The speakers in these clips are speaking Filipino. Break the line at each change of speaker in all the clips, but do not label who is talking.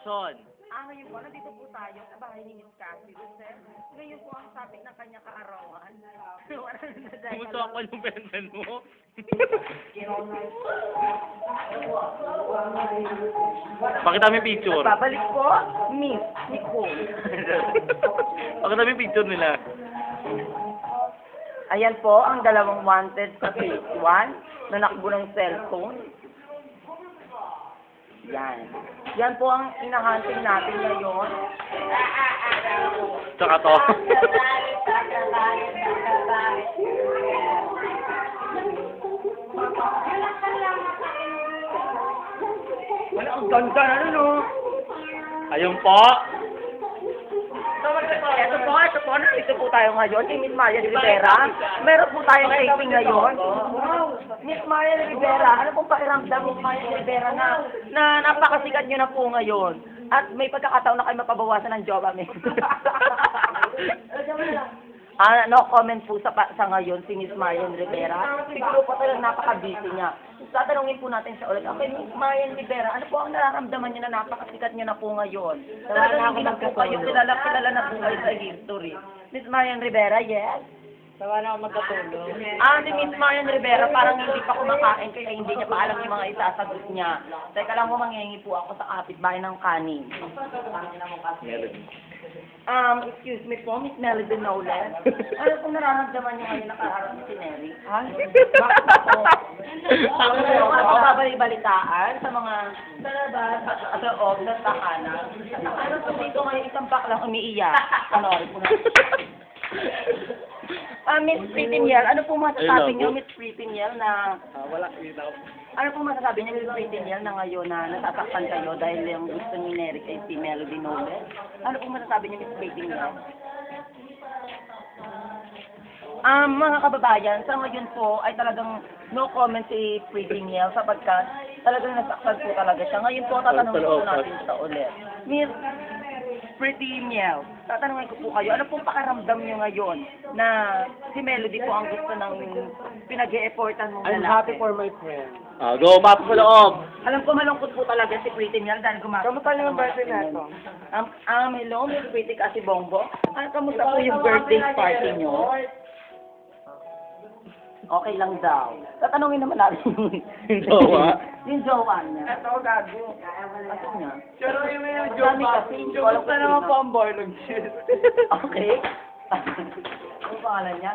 Action!
Ngayon po, nandito po tayo sa bahay ni Miss Cassie Rosel. Ngayon po ang topic ng kanya kaarawan.
Gusto ako yung pensan mo. Pakita mo yung picture.
Babalik po, Miss Nicole.
Pakita mo yung picture nila.
Ayan po, ang dalawang wanted sa phase 1 na nakbo ng cellphone. Yan. Yan po ang hinahunting natin ngayon.
Tsaka to.
Wala, ang ganda na nun, no?
Ayun po.
Ito po, nandito po tayo ngayon, si Miss Maya Rivera. Meron po tayong taping ngayon. Miss Maya Rivera, ano pong pakiramdam, Miss Maya Rivera, na napakasikat nyo na po ngayon? At may pagkakataon na kayo mapabawasan ng job, amin. No comment po sa ngayon si Miss Marian Rivera. Siguro po talagang napaka-busy niya. Tatanungin po natin siya ulit. Okay, Miss Marian Rivera, ano po ang nararamdaman niya na napakasikat niya na po ngayon? Talagang hindi na po kayo kilala na po kayo sa history. Miss Marian Rivera, yes?
Sawa na ako magkatulog.
Si Miss Marian Rivera parang hindi pa kumakain kaya hindi niya pa alam yung mga isasagot niya. Teka lang po, manghihingi po ako sa kapitbahay ng kanin. Excuse me po, Miss Melody Nolan. Ano pong nararamdaman niyo ngayon nakaharap ni si Neri? Bakit po? Ako babalik-balitaan sa mga sa loob ng tahanan. Ano po dito ngayon isang baklang umiiyak? Panoorin po na. Miss Pretty Miel, ano po masasabi niyo, Miss Pretty Miel, na...
Wala, kita ko.
Ano po masasabi niyo, Miss Pretty Miel, na ngayon na nasasaktan kayo dahil yung gusto ni Neri kay si Melody Nolan? Ano po masasabi niyo, Miss Pretty Miel? Mga kababayan, sa ngayon po ay talagang no comment si Pretty Miel sapagkat talagang nasaktan po talaga siya. Ngayon po, tatanungin po natin siya ulit. Miss Pretty Miel, tatanungin ko po kayo, ano pong pakiramdam niyo ngayon na si Melody po ang gusto ng pinag-e-effortan mong lalaki?
I'm happy for my friend.
Go, pasok sa loob.
Alam ko malungkot po talaga si Pretty Miel dahil gumagawa.
Kamusta naman birthday na ito?
Hello, Miss Pretty kasi Bongo. Kamusta po yung birthday party niyo? Okay lang daw. Tatanungin naman natin
Yung jowa?
Yung jowa niya.
Ito, gago.
Ano niya?
Pero yung
Ang
joke
dami
pa.
kasi, hindi ko alam
Kamusta
kung
naman
sino.
po ang boy ng shit?
Okay. Ano pangalan niya?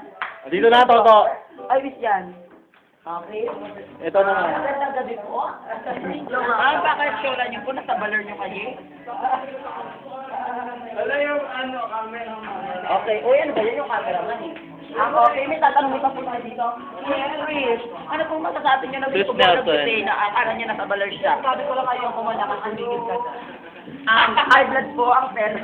Dito na, Toto.
Ay, Miss yan. Okay.
Ito na.
Magandang gabi po. Bakit shola niyo po? Nasa baler niyo kayo?
Wala yung camera mo.
Okay. Uy, ano ba yan yung cameraman eh? Okay, may tatanungin pa po tayo dito. Chris, ano pong masasabi niyo na
Chris
gusto ko ng
Nelson.
na akala niya nasa baler siya? Sabi ko lang kayo kung wala kang tumigil ka. High blood po ang pero.